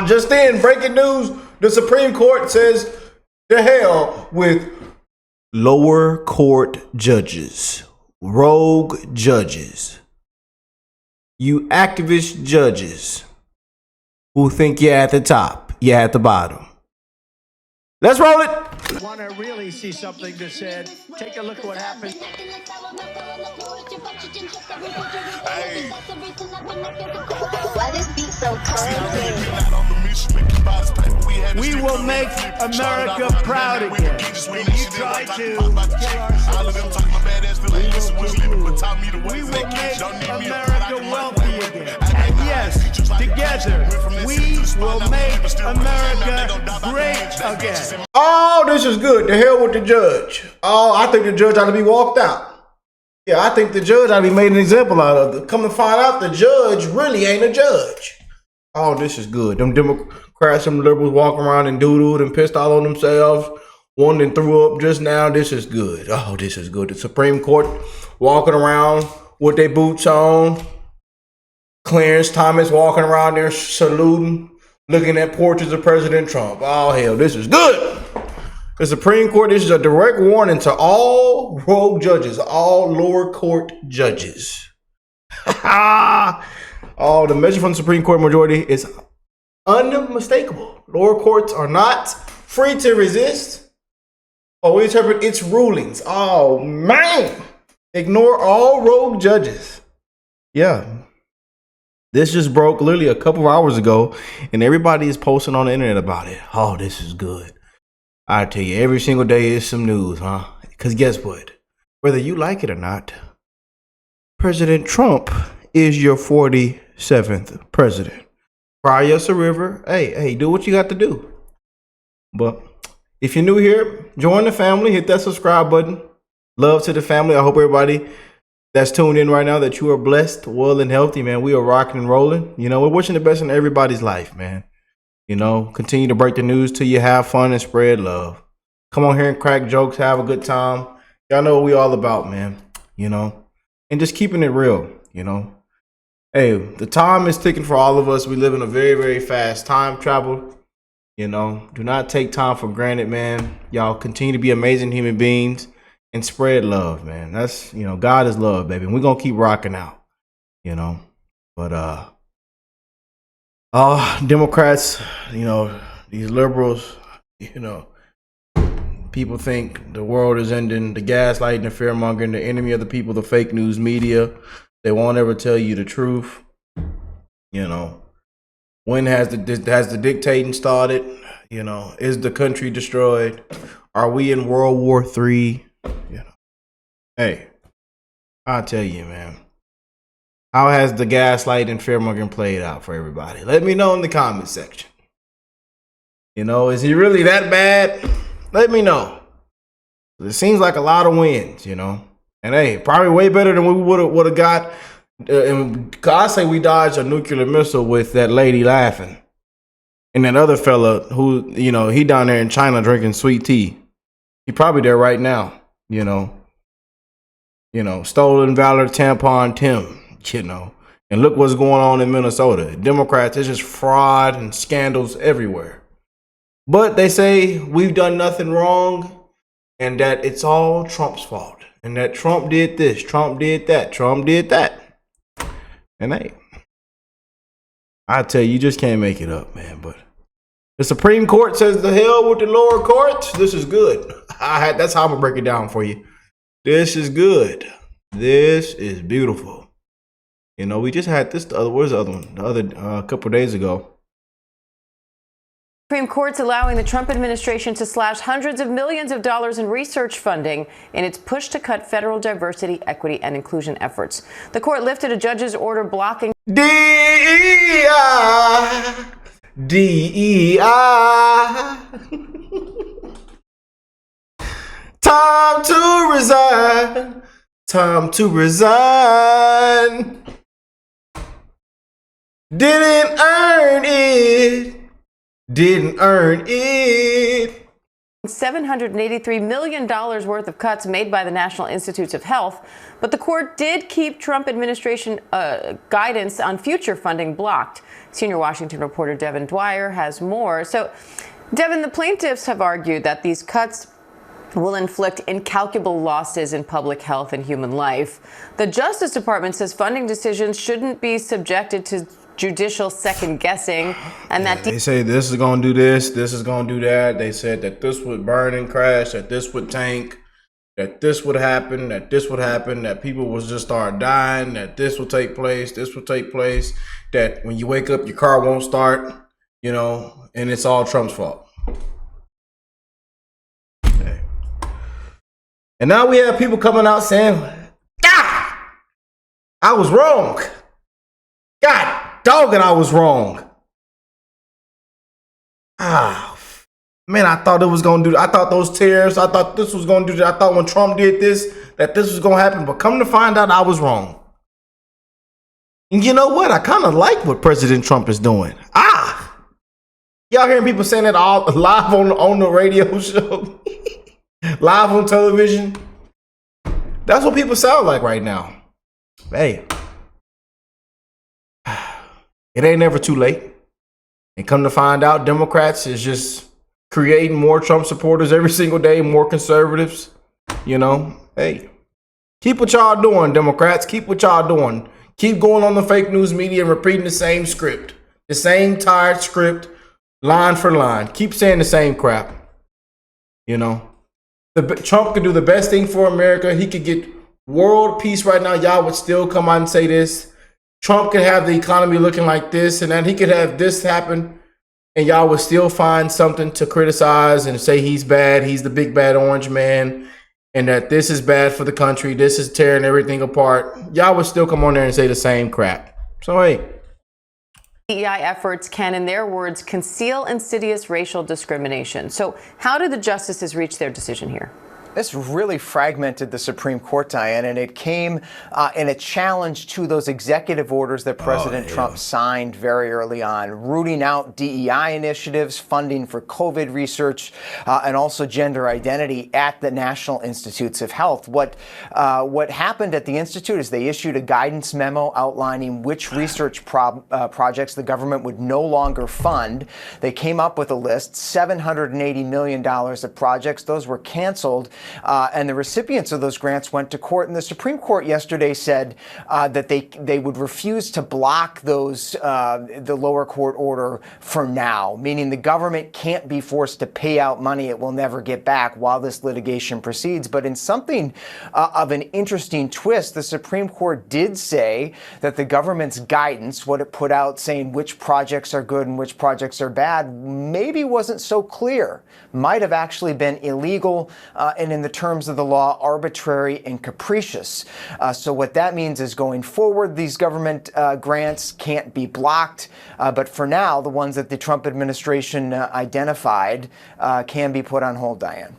Just in, breaking news. The Supreme Court says to hell with lower court judges, rogue judges, you activist judges who think you're at the top, you're at the bottom. Let's roll it. Want to really see something that said, take a look at what happened. Hey. Why this beat so cold? We will make America proud again. When you try to kill our we will make America wealthy again. And yes, together, we will make America great again. Oh, this is good. The hell with the judge. Oh, I think the judge ought to be walked out. Yeah, I think the judge ought to be made an example out of. Come to find out, the judge really ain't a judge. Oh, this is good. Them Democrats, them liberals walking around and doodled and pissed all on themselves. One that threw up just now. This is good. Oh, this is good. The Supreme Court walking around with their boots on. Clarence Thomas walking around there saluting, looking at portraits of President Trump. Oh, hell, this is good. The Supreme Court, this is a direct warning to all rogue judges, all lower court judges. Oh, the measure from the Supreme Court majority is unmistakable. Lower courts are not free to resist or interpret its rulings. Oh, man. Ignore all rogue judges. Yeah. This just broke literally a couple of hours ago, and everybody is posting on the internet about it. Oh, this is good. I tell you, every single day is some news, huh? Because guess what? Whether you like it or not, President Trump is your 47th president. Cry us a river. Hey, do what you got to do. But if you're new here, join the family. Hit that subscribe button. Love to the family. I hope everybody that's tuned in right now that you are blessed, well, and healthy, man. We are rocking and rolling. You know, we're wishing the best in everybody's life, man. You know, continue to break the news till you have fun and spread love. Come on here and crack jokes, have a good time. Y'all know what we all about, man. You know, and just keeping it real, you know. Hey, the time is ticking for all of us. We live in a very, very fast time travel. You know, do not take time for granted, man. Y'all continue to be amazing human beings and spread love, man. That's, you know, God is love, baby. And we're going to keep rocking out, you know. But, Democrats, you know, these liberals, you know, people think the world is ending, the gaslighting, the fear mongering, the enemy of the people, the fake news media. They won't ever tell you the truth. You know, when has the dictating started? You know, is the country destroyed? Are we in World War III? You know, hey, I'll tell you, man. How has the gaslight and fearmongering played out for everybody? Let me know in the comment section. You know, is he really that bad? Let me know. It seems like a lot of wins, you know. And hey, probably way better than we would have got. And I say we dodged a nuclear missile with that lady laughing. And that other fella who, you know, he down there in China drinking sweet tea. He probably there right now, you know. You know, stolen valor tampon Tim. You know, and look what's going on in Minnesota. Democrats, it's just fraud and scandals everywhere. But they say we've done nothing wrong and that it's all Trump's fault. And that Trump did this, Trump did that, Trump did that. And hey, I tell you, you just can't make it up, man. But the Supreme Court says the hell with the lower courts. This is good. That's how I'm going to break it down for you. This is good. This is beautiful. You know, we just had this, where's the other one? The other couple of days ago. Supreme Court's allowing the Trump administration to slash hundreds of millions of dollars in research funding in its push to cut federal diversity, equity, and inclusion efforts. The court lifted a judge's order blocking DEI. Time to resign. Time to resign. Didn't earn it. Didn't earn it. $783 million worth of cuts made by the National Institutes of Health, but the court did keep Trump administration guidance on future funding blocked. Senior Washington reporter Devin Dwyer has more. So, Devin, the plaintiffs have argued that these cuts will inflict incalculable losses in public health and human life. The Justice Department says funding decisions shouldn't be subjected to judicial second guessing, and that they say this is going to do this is going to do that. They said that this would burn and crash, that this would tank, that this would happen, that this would happen, that people would just start dying, that this will take place, that when you wake up, your car won't start, and it's all Trump's fault. Okay. And now we have people coming out saying, God, I was wrong. God, dog, and I was wrong. Man, I thought it was going to do, I thought those tariffs, I thought this was going to do that. I thought when Trump did this, that this was going to happen. But come to find out, I was wrong. And you know what? I kind of like what President Trump is doing. Y'all hearing people saying that all live on the radio show, live on television? That's what people sound like right now. Hey, it ain't never too late. And come to find out, Democrats is just creating more Trump supporters every single day, more conservatives. Hey, keep what y'all doing, Democrats. Keep what y'all doing. Keep going on the fake news media and repeating the same script, the same tired script, line for line. Keep saying the same crap. Trump could do the best thing for America. He could get world peace right now. Y'all would still come out and say this. Trump could have the economy looking like this, and then he could have this happen, and y'all would still find something to criticize and say he's bad. He's the big bad orange man, and that this is bad for the country. This is tearing everything apart. Y'all would still come on there and say the same crap. So, hey. DEI efforts can, in their words, conceal insidious racial discrimination. So how did the justices reach their decision here? This really fragmented the Supreme Court, Diane, and it came in a challenge to those executive orders that President Trump signed very early on, rooting out DEI initiatives, funding for COVID research, and also gender identity at the National Institutes of Health. What happened at the Institute is they issued a guidance memo outlining which research projects the government would no longer fund. They came up with a list, $780 million of projects. Those were canceled. And the recipients of those grants went to court, and the Supreme Court yesterday said that they would refuse to block those the lower court order for now, meaning the government can't be forced to pay out money it will never get back while this litigation proceeds. But in something of an interesting twist, the Supreme Court did say that the government's guidance, what it put out saying which projects are good and which projects are bad, maybe wasn't so clear, might have actually been illegal, and in the terms of the law, arbitrary and capricious. So what that means is going forward, these government grants can't be blocked. But for now, the ones that the Trump administration identified can be put on hold, Diane.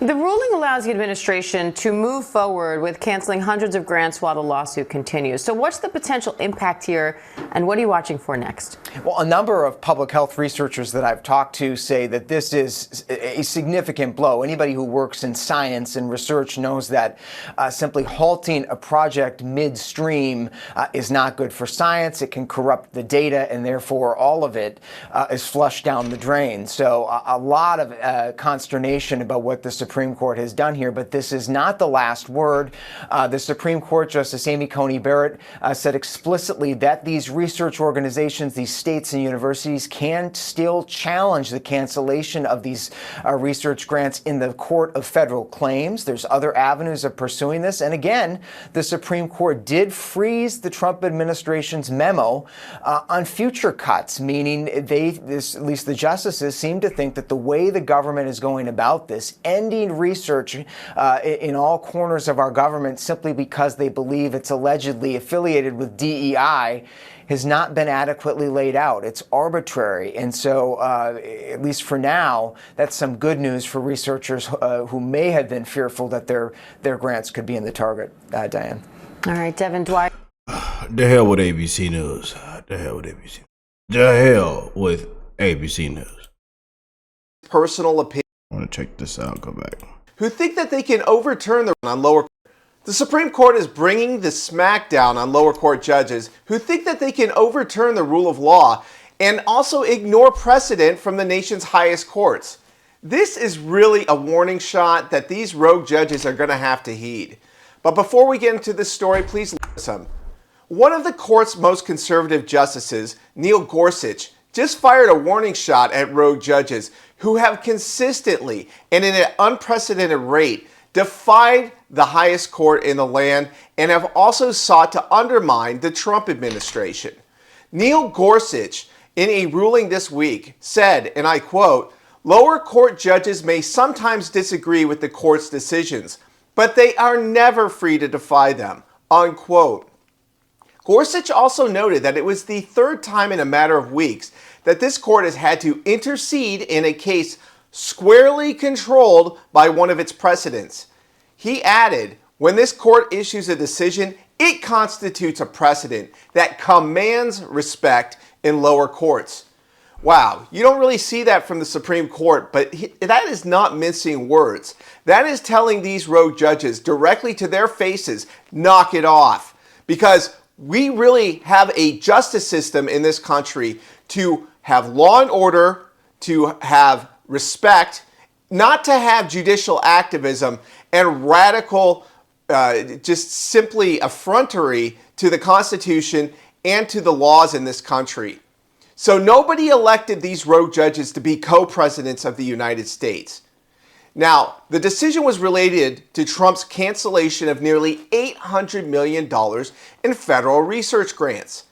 The ruling allows the administration to move forward with canceling hundreds of grants while the lawsuit continues. So what's the potential impact here, and what are you watching for next? Well, a number of public health researchers that I've talked to say that this is a significant blow. Anybody who works in science and research knows that simply halting a project midstream is not good for science. It can corrupt the data, and therefore all of it is flushed down the drain. So a lot of consternation about what the Supreme Court has done here, but this is not the last word. The Supreme Court Justice Amy Coney Barrett said explicitly that these research organizations, these states and universities, can still challenge the cancellation of these research grants in the Court of Federal Claims. There's other avenues of pursuing this. And again, the Supreme Court did freeze the Trump administration's memo on future cuts, meaning at least the justices seem to think that the way the government is going about this, ending research in all corners of our government simply because they believe it's allegedly affiliated with DEI, has not been adequately laid out. It's arbitrary. And so, at least for now, that's some good news for researchers who may have been fearful that their grants could be in the target. Diane. All right, Devin Dwyer. The hell with ABC News. The hell with ABC. The hell with ABC News. Personal opinion. I want to check this out. Go back. Who think that they can overturn the on lower. The Supreme Court is bringing the smackdown on lower court judges who think that they can overturn the rule of law and also ignore precedent from the nation's highest courts. This is really a warning shot that these rogue judges are going to have to heed. But before we get into this story, please listen. One of the court's most conservative justices, Neil Gorsuch, just fired a warning shot at rogue judges who have consistently and in an unprecedented rate defied the highest court in the land and have also sought to undermine the Trump administration. Neil Gorsuch, in a ruling this week, said, and I quote, "Lower court judges may sometimes disagree with the court's decisions, but they are never free to defy them," unquote. Gorsuch also noted that it was the third time in a matter of weeks that this court has had to intercede in a case squarely controlled by one of its precedents. He added, when this court issues a decision, it constitutes a precedent that commands respect in lower courts. Wow, you don't really see that from the Supreme Court, but that is not mincing words. That is telling these rogue judges directly to their faces, knock it off. Because we really have a justice system in this country to have law and order, to have respect, not to have judicial activism and radical, just simply effrontery to the Constitution and to the laws in this country. So nobody elected these rogue judges to be co-presidents of the United States. Now, the decision was related to Trump's cancellation of nearly $800 million in federal research grants.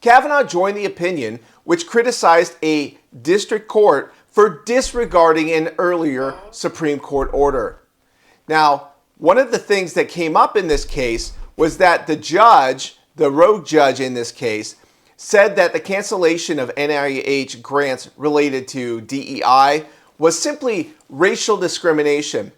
Kavanaugh joined the opinion, which criticized a district court for disregarding an earlier Supreme Court order. Now, one of the things that came up in this case was that the judge, the rogue judge in this case, said that the cancellation of NIH grants related to DEI was simply racial discrimination.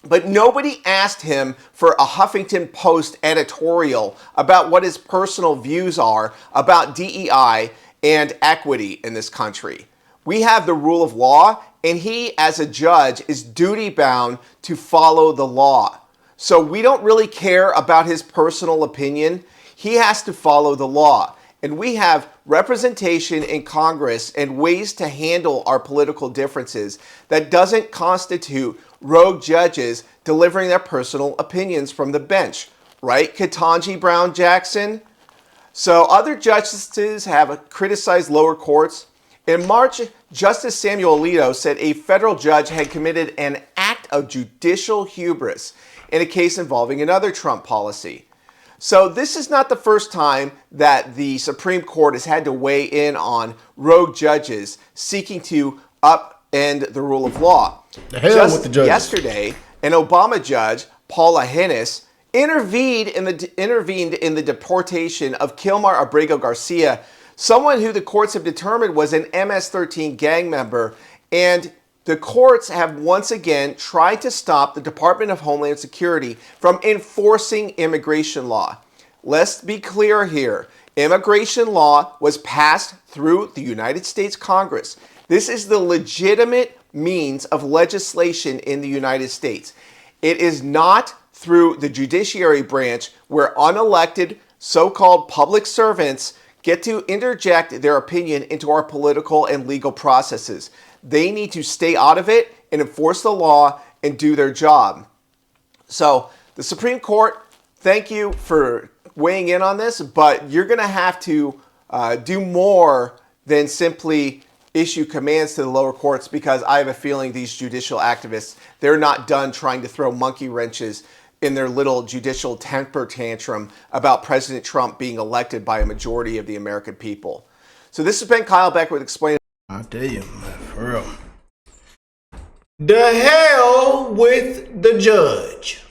But nobody asked him for a Huffington Post editorial about what his personal views are about DEI and equity in this country. We have the rule of law, and he, as a judge, is duty-bound to follow the law. So we don't really care about his personal opinion. He has to follow the law. And we have representation in Congress and ways to handle our political differences that doesn't constitute rogue judges delivering their personal opinions from the bench. Right, Ketanji Brown Jackson? So other justices have criticized lower courts. In March, Justice Samuel Alito said a federal judge had committed an act of judicial hubris in a case involving another Trump policy. So this is not the first time that the Supreme Court has had to weigh in on rogue judges seeking to upend the rule of law. The hell Just with the judges. yesterday, an Obama judge, Paula Hinnis, intervened in the deportation of Kilmar Abrego Garcia, someone who the courts have determined was an MS-13 gang member, and the courts have once again tried to stop the Department of Homeland Security from enforcing immigration law. Let's be clear here. Immigration law was passed through the United States Congress. This is the legitimate means of legislation in the United States. It is not through the judiciary branch where unelected so-called public servants get to interject their opinion into our political and legal processes. They need to stay out of it and enforce the law and do their job. So the Supreme Court, thank you for weighing in on this, but you're going to have to do more than simply issue commands to the lower courts, because I have a feeling these judicial activists, they're not done trying to throw monkey wrenches in their little judicial temper tantrum about President Trump being elected by a majority of the American people. So this has been Kyle Beck with Explain. I tell you, man, for real. The hell with the judge.